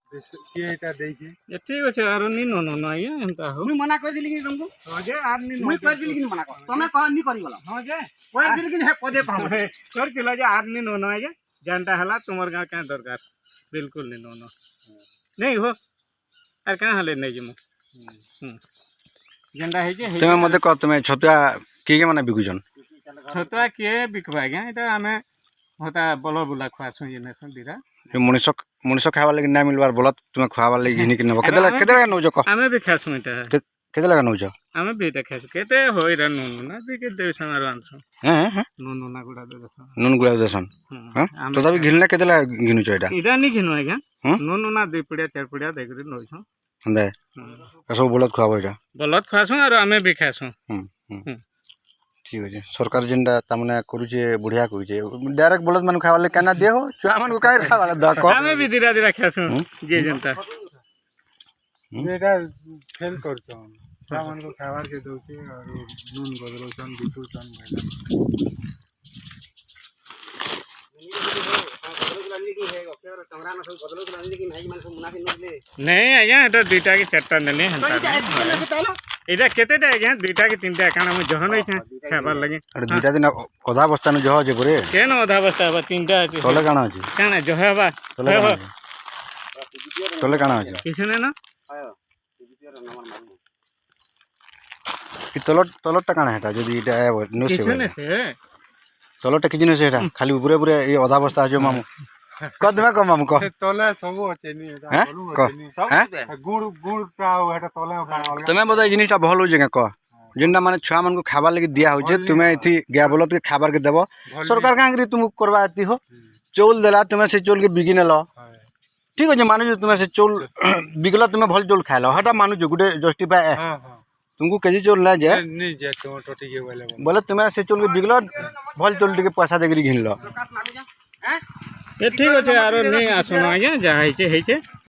किए एटा देइछे ये ठीक अच्छे आरो नी नो नो ना ये एंता हो मुई मना कर दिली कि तुमको हां जे आर नी मुई कर दिली कि मना कर तमे कह नी करी गला हां जे कर दिली कि हे पदे कह कर किला जे आर नी नो ना ये जानता हला तुमर गांव का दरकार बिल्कुल नी नो नो नहीं हो आर का हले नहीं जमु जेंडा है जे तुम मते कह तुम छतुआ के माने बिकुजन छतुआ के बिकबा गया एटा हमें होता बलो बुला खुआसु ये ने दिरा मनुष्य खावा लगे ना मिलबार बोलत तुम खावा लगे हिनी के नबो केते नौ जो हमें भी खासु एटा केते लगा नौ जो हमें भी देखा केते होई रे नो ना भी के देव समारो आनसु हैं नो ना गुडा दे नून गुड़ा देसन हां तो तभी घिनले केते लगा घिनु छ एटा इदा नी घिनु आज्ञा नो ना दे पड़िया चार पड़िया देखरि नइसु हंदे कसो बोलत खावा एटा बोलत खासु और हमें भी खासु ठीक है सरकार जेंडा तमने करूचे बढ़िया करूचे डायरेक्ट बोलत मन खावा ले केना देहो छुआ मन को काहे खावा द को हमें भी धीरे धीरे खासु जे जनता एटा फेल करछन सामान को खावार के दोसे और नून बदलछन बिटुछन नहीं आज्ञा एटा दुईटा की चारटा नेले हंता एटा केतेटा आज्ञा दुईटा की तीनटा काना में जह नहीं था खाबार लगे अरे दुईटा दिन आधा बस्ता न जह जे परे केन आधा बस्ता बा तीनटा अछि तले काना अछि काना जहबा तले काना अछि किछने ना कि तलटा काना हेटा जदी एटा नो से किछने से तलटा किजने से हेटा खाली ऊपरे ऊपरे ये आधा बस्ता आजो मामू कद में कम मामू को तले सब अछि नी एटा बोलू अछि नी गुड़ गुड़ प्राव हेटा तले अलग तमे बता जिनिसटा भल हो जगह क जिनना माने छुआ मन को खाबा लगे दिया हो जे तुमे इथि गया बोलत के खाबार के देबो सरकार कांगरी तुम करबा आती हो चौल देला तुमे से चौल के बिगिने लो ठीक हो जे मानु जे तुमे से चौल बिगला तुमे भल चौल खाइलो हटा मानु जे गुडे जस्टिफाई हां हां तुमको केजी चौल ना जे नहीं जे टमाटो ठीक है बोले तुमे से चौल के बिगलो भल चौल के पैसा देगरी घिन लो ये ठीक अच्छे आरो नहीं आसुन आज्ञा जहाँ है